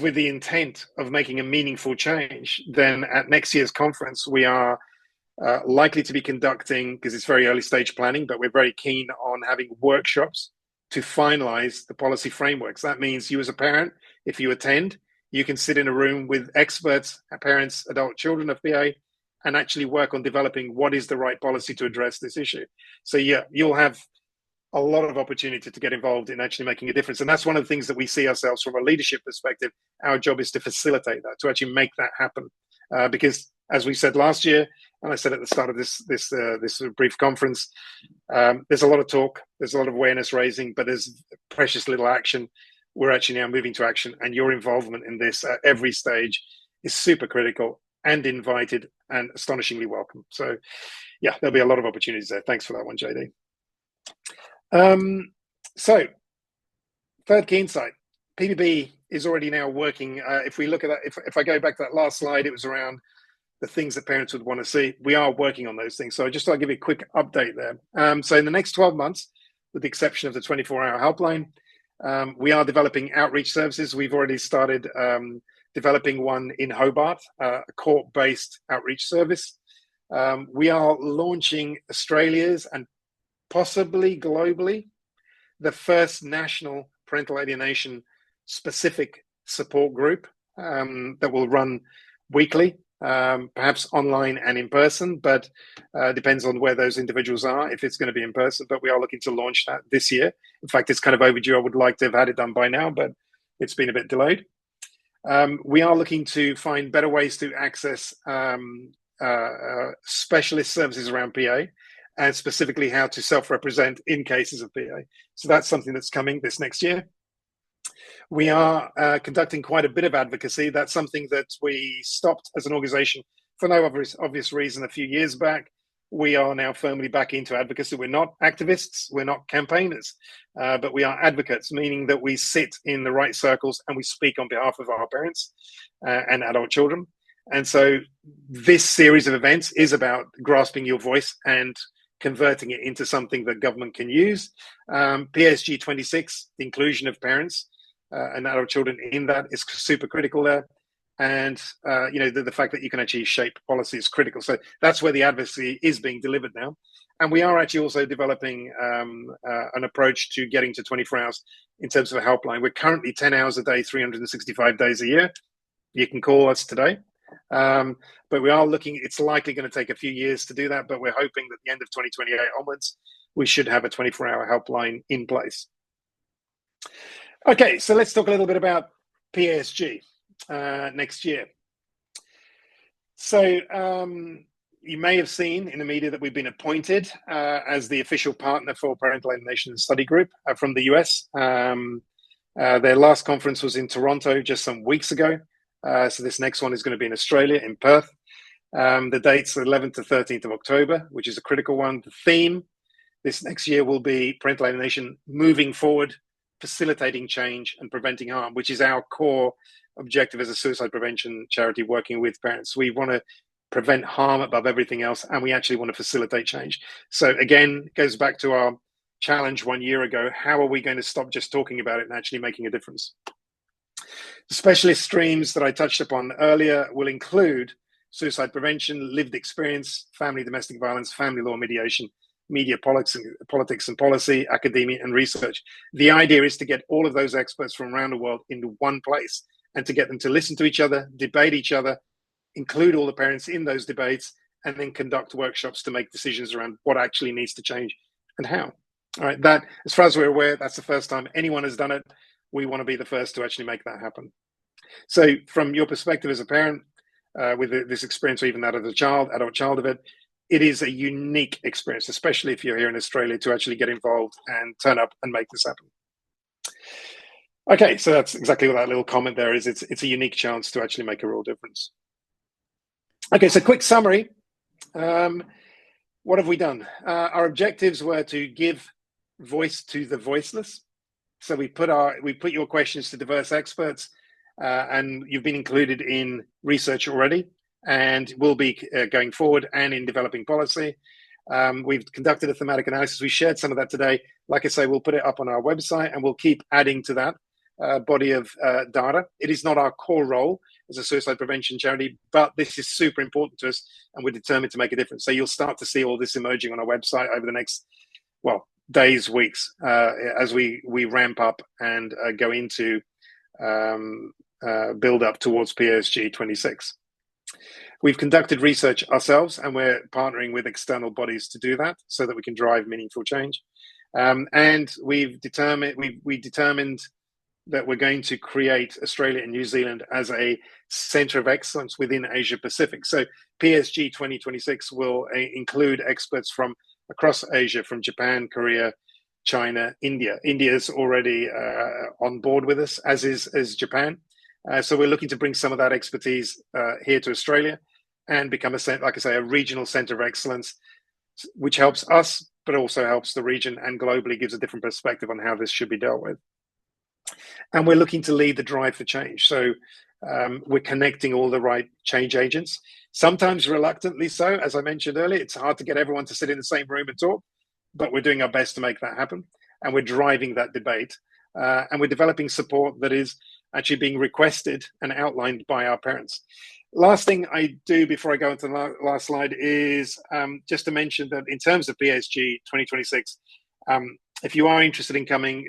with the intent of making a meaningful change, then at next year's conference, we are likely to be conducting, because it's very early stage planning, but we're very keen on having workshops to finalize the policy frameworks. That means you as a parent, if you attend, you can sit in a room with experts, parents, adult children of PA, and actually work on developing what is the right policy to address this issue. So yeah, you'll have a lot of opportunity to get involved in actually making a difference. And that's one of the things that we see ourselves from a leadership perspective. Our job is to facilitate that, to actually make that happen. Because as we said last year, and I said at the start of this brief conference, there's a lot of talk, there's a lot of awareness raising, but there's precious little action. We're actually now moving to action, and your involvement in this at every stage is super critical and invited and astonishingly welcome. So yeah, there'll be a lot of opportunities there. Thanks for that one, JD. So third key insight, PBB is already now working. If we look at that, if I go back to that last slide, it was around the things that parents would want to see. We are working on those things. So I'll give you a quick update there. So in the next 12 months, with the exception of the 24-hour helpline, we are developing outreach services. We've already started developing one in Hobart, a court-based outreach service. We are launching Australia's and possibly globally the first national parental alienation specific support group that will run weekly, perhaps online and in person, but depends on where those individuals are, if it's going to be in person. But we are looking to launch that this year. In fact, it's kind of overdue. I would like to have had it done by now, but it's been a bit delayed. We are looking to find better ways to access specialist services around PA, and specifically how to self-represent in cases of PA. So that's something that's coming this next year. We are conducting quite a bit of advocacy. That's something that we stopped as an organization for no obvious reason, a few years back. We are now firmly back into advocacy. We're not activists, we're not campaigners, but we are advocates, meaning that we sit in the right circles and we speak on behalf of our parents and adult children. And so this series of events is about grasping your voice and converting it into something that government can use. PSG 26, the inclusion of parents and adult children in that is super critical there. And the fact that you can actually shape policy is critical. So that's where the advocacy is being delivered now. And we are actually also developing an approach to getting to 24 hours in terms of a helpline. We're currently 10 hours a day, 365 days a year. You can call us today. But we are looking, it's likely going to take a few years to do that, but we're hoping that the end of 2028 onwards, we should have a 24-hour helpline in place. Okay, so let's talk a little bit about PSG next year. So you may have seen in the media that we've been appointed as the official partner for Parental Alienation Study Group from the US. Their last conference was in Toronto just some weeks ago. So this next one is going to be in Australia, in Perth. The date's the 11th to 13th of October, which is a critical one. The theme this next year will be parental alienation moving forward, facilitating change and preventing harm, which is our core objective as a suicide prevention charity working with parents. We want to prevent harm above everything else, and we actually want to facilitate change. So again, it goes back to our challenge 1 year ago. How are we going to stop just talking about it and actually making a difference? The specialist streams that I touched upon earlier will include suicide prevention, lived experience, family domestic violence, family law mediation, media politics and policy, academia and research. The idea is to get all of those experts from around the world into one place and to get them to listen to each other, debate each other, include all the parents in those debates, and then conduct workshops to make decisions around what actually needs to change and how. All right, that, as far as we're aware, that's the first time anyone has done it. We want to be the first to actually make that happen. So from your perspective as a parent, with this experience, or even that of the adult child of it, it is a unique experience, especially if you're here in Australia, to actually get involved and turn up and make this happen. Okay, so that's exactly what that little comment there is. It's a unique chance to actually make a real difference. Okay, so quick summary. What have we done? Our objectives were to give voice to the voiceless. So we put your questions to diverse experts, and you've been included in research already, and will be going forward and in developing policy. We've conducted a thematic analysis. We shared some of that today. Like I say, we'll put it up on our website, and we'll keep adding to that body of data. It is not our core role as a suicide prevention charity, but this is super important to us, and we're determined to make a difference. So you'll start to see all this emerging on our website over the next, days, weeks, as we ramp up and go into build up towards PSG 26. We've conducted research ourselves, and we're partnering with external bodies to do that so that we can drive meaningful change. And we've determined that we're going to create Australia and New Zealand as a center of excellence within Asia Pacific. So PSG 2026 will include experts from across Asia, from Japan, Korea, China, India. India is already on board with us, as is Japan. So we're looking to bring some of that expertise here to Australia and become a regional center of excellence, which helps us, but also helps the region and globally gives a different perspective on how this should be dealt with. And we're looking to lead the drive for change. So we're connecting all the right change agents, sometimes reluctantly so. As I mentioned earlier, it's hard to get everyone to sit in the same room and talk, but we're doing our best to make that happen. And we're driving that debate. And we're developing support that is actually being requested and outlined by our parents. Last thing I do before I go into the last slide is just to mention that in terms of PSG 2026, if you are interested in coming,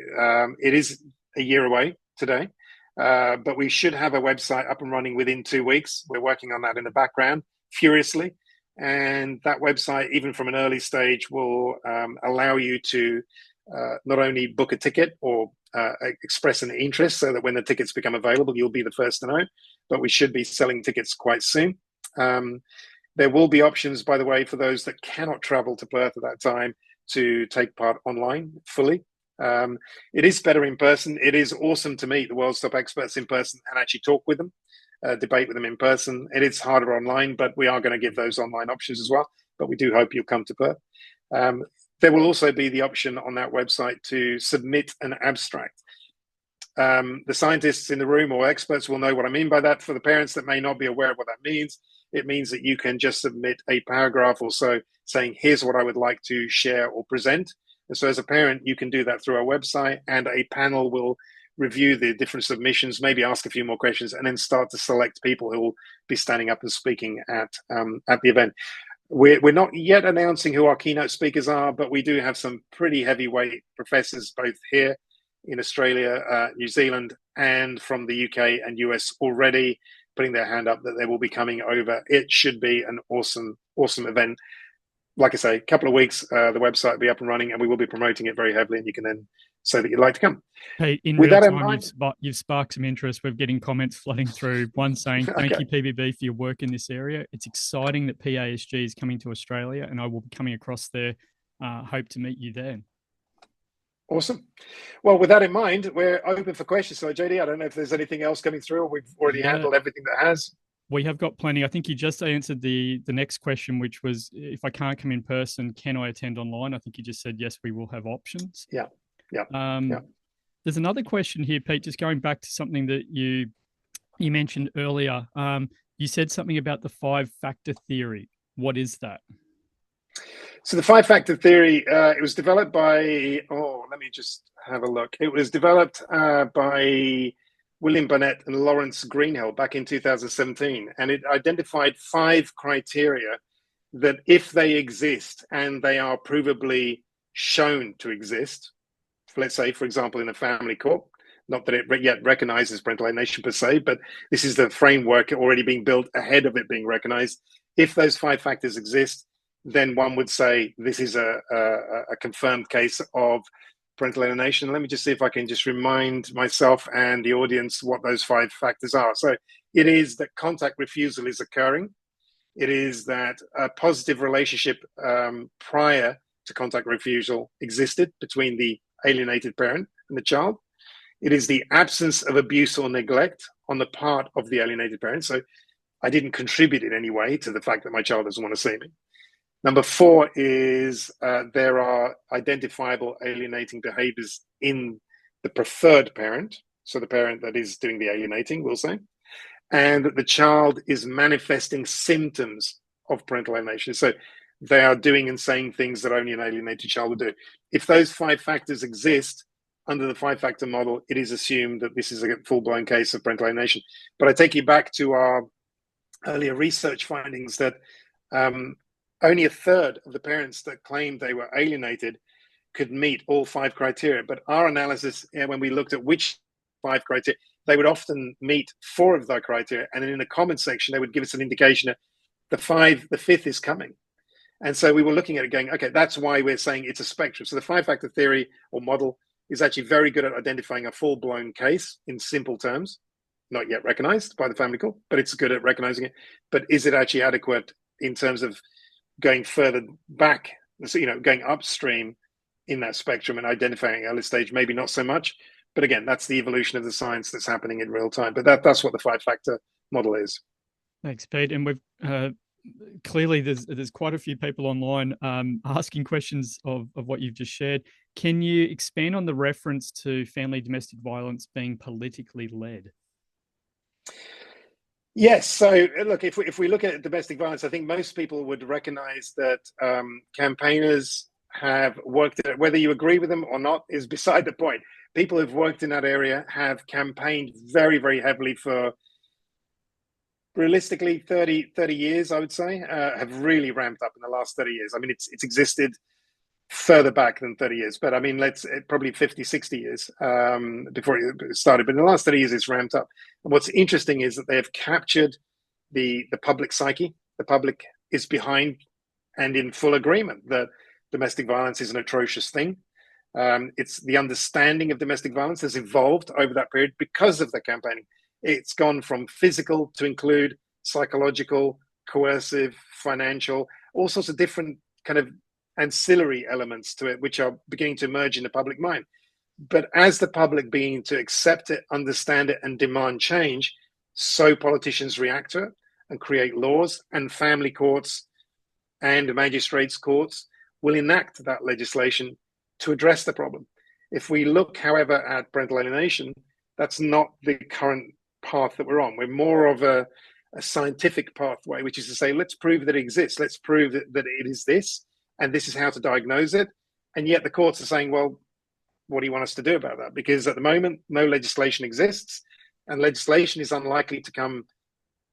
it is a year away today, but we should have a website up and running within 2 weeks. We're working on that in the background furiously. And that website, even from an early stage, will allow you to not only book a ticket or express an interest so that when the tickets become available, you'll be the first to know, but we should be selling tickets quite soon. There will be options, by the way, for those that cannot travel to Perth at that time to take part online fully. It is better in person. It is awesome to meet the world's top experts in person and actually talk with them. debate with them in person. It is harder online, but we are going to give those online options as well. But we do hope you'll come to Perth. There will also be the option on that website to submit an abstract. The scientists in the room or experts will know what I mean by that. For the parents that may not be aware of what that means, it means that you can just submit a paragraph or so saying, here's what I would like to share or present. And so as a parent, you can do that through our website, and a panel will review the different submissions, maybe ask a few more questions, and then start to select people who will be standing up and speaking at the event. We're not yet announcing who our keynote speakers are, but we do have some pretty heavyweight professors, both here in Australia, New Zealand, and from the UK and US already putting their hand up that they will be coming over. It should be an awesome event. Like I say, a couple of weeks, the website will be up and running, and we will be promoting it very heavily, and you can then say that you'd like to come. Hey, in real time, you've sparked some interest. We're getting comments flooding through. One saying, thank you, PBB, for your work in this area. It's exciting that PASG is coming to Australia, and I will be coming across there. Hope to meet you there. Awesome. Well, with that in mind, we're open for questions. So, JD, I don't know if there's anything else coming through, or we've already handled everything that has. We have got plenty. I think you just answered the next question, which was, if I can't come in person, can I attend online? I think you just said, yes, we will have options. Yeah. There's another question here, Pete, just going back to something that you mentioned earlier. You said something about the 5-factor theory. What is that? So the 5-factor theory, it was developed by, let me just have a look. It was developed by William Burnett and Lawrence Greenhill back in 2017. And it identified 5 criteria that if they exist and they are provably shown to exist, let's say, for example, in a family court, not that it yet recognizes parental alienation per se, but this is the framework already being built ahead of it being recognized. If those 5 factors exist, then one would say this is a confirmed case of parental alienation. Let me just see if I can just remind myself and the audience what those 5 factors are. So it is that contact refusal is occurring. It is that a positive relationship prior to contact refusal existed between the alienated parent and the child. It is the absence of abuse or neglect on the part of the alienated parent. So I didn't contribute in any way to the fact that my child doesn't want to see me. Number 4 is there are identifiable alienating behaviors in the preferred parent, so the parent that is doing the alienating, we'll say, and that the child is manifesting symptoms of parental alienation. So they are doing and saying things that only an alienated child would do. If those 5 factors exist under the 5-factor model, it is assumed that this is a full-blown case of parental alienation. But I take you back to our earlier research findings that only a third of the parents that claimed they were alienated could meet all 5 criteria. But our analysis, when we looked at which 5 criteria, they would often meet 4 of the criteria. And then in the comment section, they would give us an indication that the 5th is coming. And so we were looking at it going, okay, that's why we're saying it's a spectrum. So the 5-factor theory or model is actually very good at identifying a full-blown case in simple terms, not yet recognized by the family court, but it's good at recognizing it. But is it actually adequate in terms of going further back, so, going upstream in that spectrum and identifying early stage? Maybe not so much. But again, that's the evolution of the science that's happening in real time. But that's what the 5-factor model is. Thanks, Pete. And we've clearly there's quite a few people online asking questions of what you've just shared. Can you expand on the reference to family domestic violence being politically led? Yes. So look, if we look at domestic violence, I think most people would recognize that campaigners have worked at it. Whether you agree with them or not is beside the point. People who've worked in that area have campaigned very, very heavily for realistically 30 years, I would say, have really ramped up in the last 30 years. I mean, it's existed further back than 30 years, but I mean, probably 50, 60 years before it started. But in the last 30 years, it's ramped up. And what's interesting is that they have captured the public psyche. The public is behind and in full agreement that domestic violence is an atrocious thing. It's the understanding of domestic violence has evolved over that period because of the campaigning. It's gone from physical to include psychological, coercive, financial, all sorts of different kind of ancillary elements to it, which are beginning to emerge in the public mind. But as the public beginning to accept it, understand it, and demand change, so politicians react to it and create laws, and family courts and magistrates courts will enact that legislation to address the problem. If we look, however, at parental alienation, that's not the current path that we're on. We're more of a scientific pathway, which is to say, let's prove that it exists. Let's prove that it is this, and this is how to diagnose it. And yet the courts are saying, well, what do you want us to do about that? Because at the moment, no legislation exists, and legislation is unlikely to come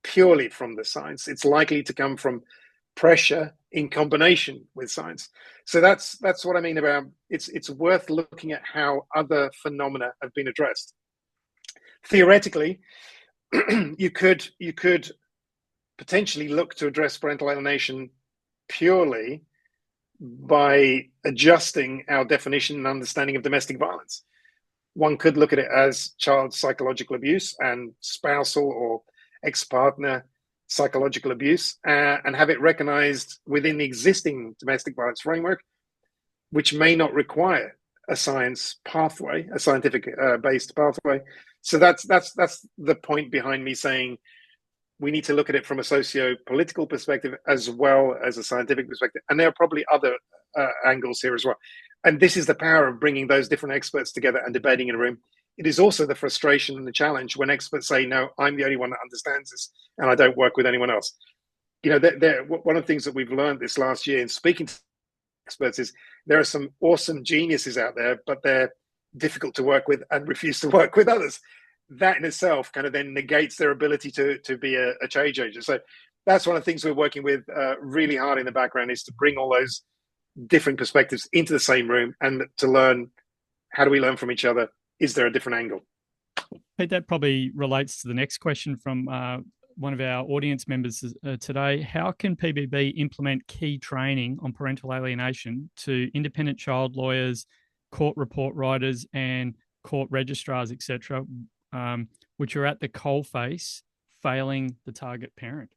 purely from the science. It's likely to come from pressure in combination with science. So that's what I mean about it's worth looking at how other phenomena have been addressed. Theoretically, you could potentially look to address parental alienation purely by adjusting our definition and understanding of domestic violence. One could look at it as child psychological abuse and spousal or ex-partner psychological abuse, and have it recognized within the existing domestic violence framework, which may not require a science pathway, a scientific based pathway. So that's the point behind me saying we need to look at it from a socio-political perspective as well as a scientific perspective. And there are probably other angles here as well. And this is the power of bringing those different experts together and debating in a room. It is also the frustration and the challenge when experts say, no, I'm the only one that understands this and I don't work with anyone else. You know, one of the things that we've learned this last year in speaking to experts is there are some awesome geniuses out there, but they're difficult to work with and refuse to work with others. That in itself kind of then negates their ability to be a change agent. So that's one of the things we're working with really hard in the background, is to bring all those different perspectives into the same room and to learn, how do we learn from each other? Is there a different angle? Pete, that probably relates to the next question from one of our audience members today. How can PBB implement key training on parental alienation to independent child lawyers, court report writers, and court registrars, etc., which are at the coalface failing the target parent?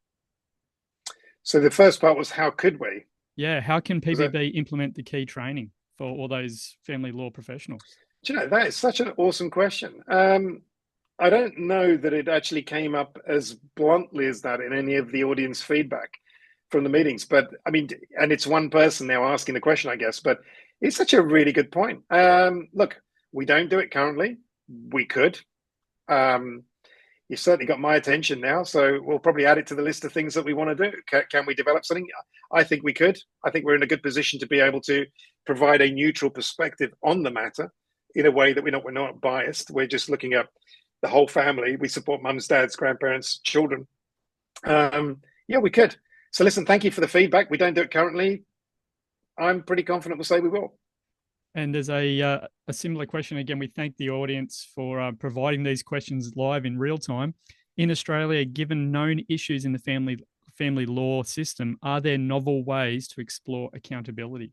So the first part was, how could we? Yeah, how can PBB implement the key training for all those family law professionals? Do you know, that is such an awesome question. I don't know that it actually came up as bluntly as that in any of the audience feedback from the meetings. But I mean, and it's one person now asking the question, I guess, but it's such a really good point. Look, we don't do it currently. We could. You've certainly got my attention now, so we'll probably add it to the list of things that we want to do. Can we develop something? I think we could. I think we're in a good position to be able to provide a neutral perspective on the matter in a way that we're not biased. We're just looking at the whole family. We support mums, dads, grandparents, children. Yeah, we could. So listen, thank you for the feedback. We don't do it currently. I'm pretty confident we'll say we will. And there's a similar question. Again, we thank the audience for providing these questions live in real time. In Australia, given known issues in the family law system, are there novel ways to explore accountability?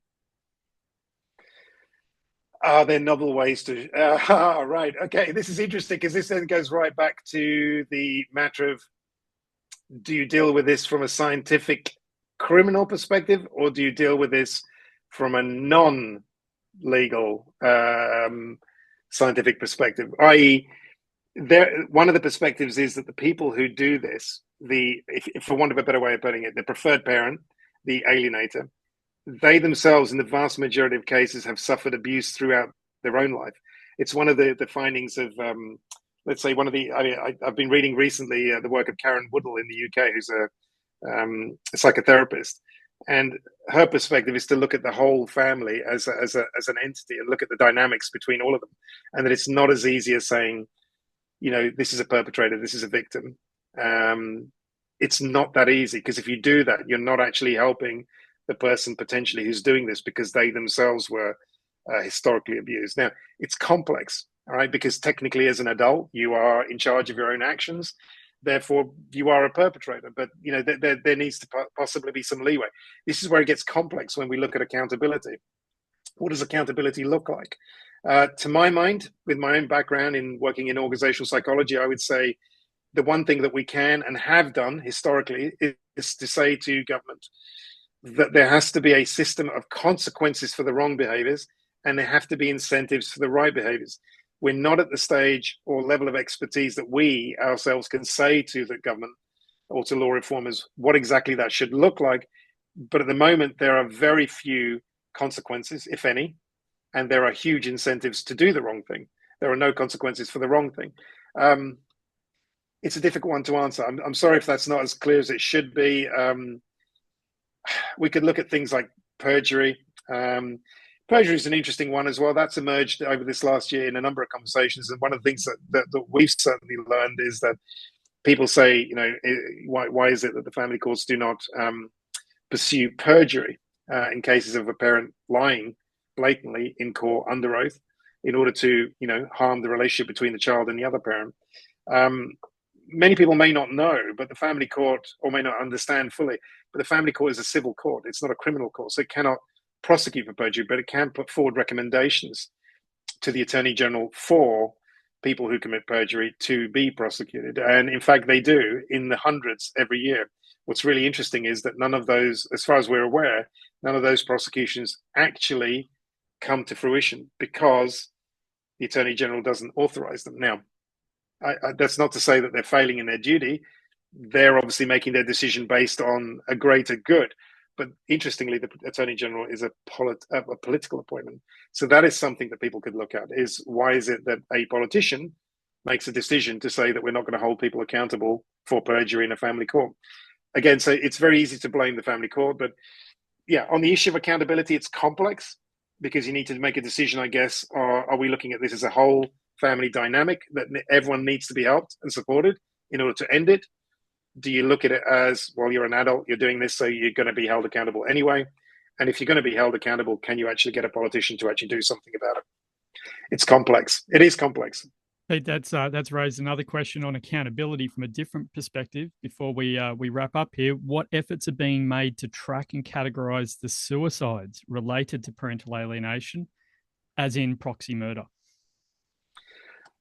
Are there novel ways to... right, okay, this is interesting because this then goes right back to the matter of, do you deal with this from a scientific criminal perspective, or do you deal with this from a non-legal scientific perspective? I.e., one of the perspectives is that the people who do this, if for want of a better way of putting it, the preferred parent, the alienator, they themselves, in the vast majority of cases, have suffered abuse throughout their own life. It's one of the findings of, let's say, I've been reading recently the work of Karen Woodall in the UK, who's a psychotherapist. And her perspective is to look at the whole family as an entity and look at the dynamics between all of them. And that it's not as easy as saying, you know, this is a perpetrator, this is a victim. It's not that easy, because if you do that, you're not actually helping the person potentially who's doing this, because they themselves were historically abused. Now, it's complex, all right, because technically as an adult, you are in charge of your own actions. Therefore, you are a perpetrator. But, you know, there needs to possibly be some leeway. This is where it gets complex when we look at accountability. What does accountability look like? To my mind, with my own background in working in organizational psychology, I would say the one thing that we can and have done historically is to say to government that there has to be a system of consequences for the wrong behaviors, and there have to be incentives for the right behaviors. We're not at the stage or level of expertise that we ourselves can say to the government or to law reformers what exactly that should look like. But at the moment, there are very few consequences, if any, and there are huge incentives to do the wrong thing. There are no consequences for the wrong thing. It's a difficult one to answer. I'm sorry if that's not as clear as it should be. We could look at things like perjury. Perjury is an interesting one as well. That's emerged over this last year in a number of conversations. And one of the things that we've certainly learned is that people say, why is it that the family courts do not pursue perjury in cases of a parent lying blatantly in court under oath in order to, harm the relationship between the child and the other parent? Many people may not know, but the family court, or may not understand fully, but the family court is a civil court. It's not a criminal court, so it cannot prosecute for perjury, but it can put forward recommendations to the Attorney General for people who commit perjury to be prosecuted. And in fact, they do in the hundreds every year. What's really interesting is that none of those, as far as we're aware, none of those prosecutions actually come to fruition because the Attorney General doesn't authorize them. Now, that's not to say that they're failing in their duty. They're obviously making their decision based on a greater good. But interestingly, the Attorney General is a political appointment. So that is something that people could look at, is why is it that a politician makes a decision to say that we're not going to hold people accountable for perjury in a family court? Again, so it's very easy to blame the family court. But yeah, on the issue of accountability, it's complex because you need to make a decision, I guess. Are we looking at this as a whole family dynamic that everyone needs to be helped and supported in order to end it? Do you look at it as, well, you're an adult, you're doing this, so you're going to be held accountable anyway? And if you're going to be held accountable, can you actually get a politician to actually do something about it? It's complex. It is complex. Hey, that's raised another question on accountability from a different perspective. Before we wrap up here, what efforts are being made to track and categorize the suicides related to parental alienation, as in proxy murder?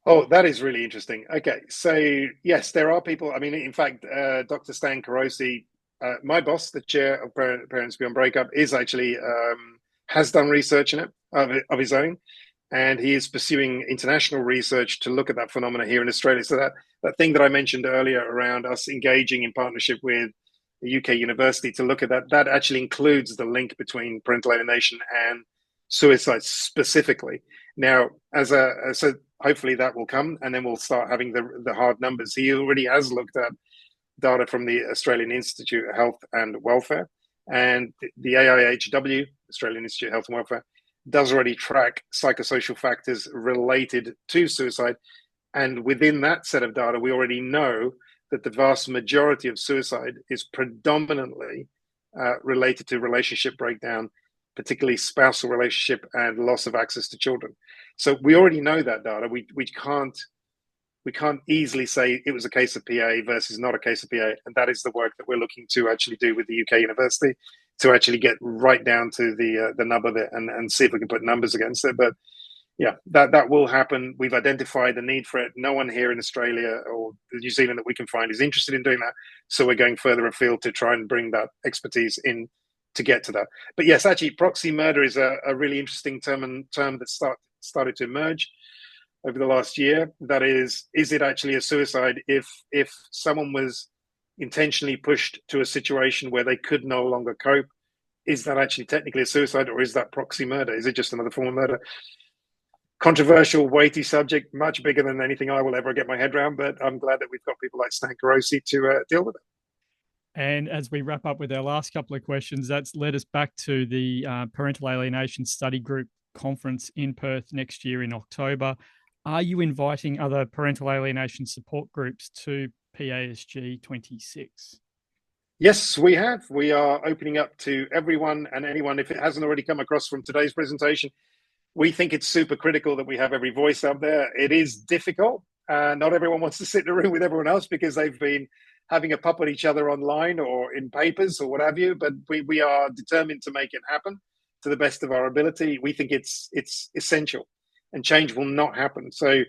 Oh, that is really interesting. Okay, so yes, there are people. I mean, in fact, Dr. Stan Carosi, my boss, the chair of Parents Beyond Breakup, is actually has done research in it of his own, and he is pursuing international research to look at that phenomena here in Australia. So that thing that I mentioned earlier around us engaging in partnership with a UK university to look at that actually includes the link between parental alienation and suicide specifically. Now, so hopefully that will come, and then we'll start having the hard numbers. He already has looked at data from the Australian Institute of Health and Welfare, and the AIHW, Australian Institute of Health and Welfare, does already track psychosocial factors related to suicide. And within that set of data, we already know that the vast majority of suicide is predominantly related to relationship breakdown, particularly spousal relationship and loss of access to children. So we already know that data. We can't easily say it was a case of PA versus not a case of PA. And that is the work that we're looking to actually do with the UK university, to actually get right down to the nub of it and see if we can put numbers against it. But yeah, that will happen. We've identified the need for it. No one here in Australia or New Zealand that we can find is interested in doing that. So we're going further afield to try and bring that expertise in to get to that. But yes, actually, proxy murder is a really interesting term that started to emerge over the last year. That is it actually a suicide if someone was intentionally pushed to a situation where they could no longer cope? Is that actually technically a suicide, or is that proxy murder? Is it just another form of murder? Controversial, weighty subject, much bigger than anything I will ever get my head around, but I'm glad that we've got people like Stan Carosi to deal with it. And as we wrap up with our last couple of questions, that's led us back to the Parental Alienation Study Group conference in Perth next year in October. Are you inviting other parental alienation support groups to PASG 26? Yes, we have. We are opening up to everyone and anyone. If it hasn't already come across from today's presentation, we think it's super critical that we have every voice up there. It is difficult. Not everyone wants to sit in a room with everyone else because they've been having a pop at each other online or in papers or what have you. But we are determined to make it happen to the best of our ability. We think it's essential, and change will not happen. So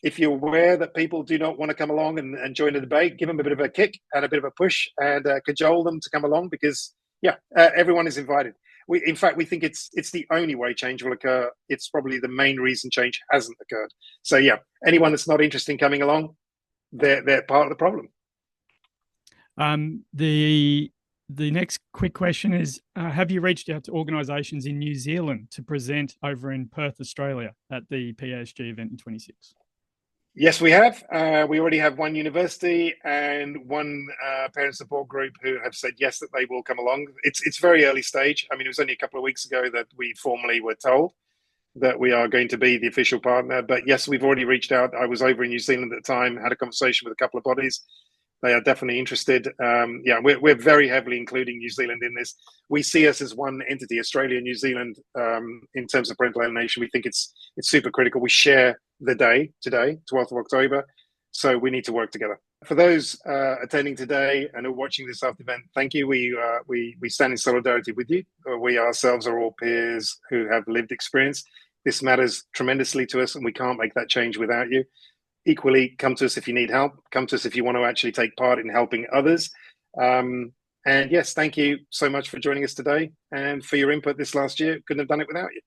if you're aware that people do not want to come along and join the debate, give them a bit of a kick and a bit of a push and cajole them to come along, because everyone is invited. In fact, we think it's the only way change will occur. It's probably the main reason change hasn't occurred. So yeah, anyone that's not interested in coming along, they're part of the problem. The next quick question is, have you reached out to organisations in New Zealand to present over in Perth, Australia at the PASG event in 26? Yes, we have. We already have one university and one parent support group who have said yes, that they will come along. It's very early stage. I mean, it was only a couple of weeks ago that we formally were told that we are going to be the official partner. But yes, we've already reached out. I was over in New Zealand at the time, had a conversation with a couple of bodies. They are definitely interested. Yeah, we're very heavily including New Zealand in this. We see us as one entity, Australia and New Zealand, in terms of parental alienation. We think it's super critical. We share the day today, 12th of October, so we need to work together. For those attending today and are watching this after event, thank you. We stand in solidarity with you. We ourselves are all peers who have lived experience. This matters tremendously to us, and we can't make that change without you. Equally, come to us if you need help. Come to us if you want to actually take part in helping others. And yes, thank you so much for joining us today and for your input this last year. Couldn't have done it without you.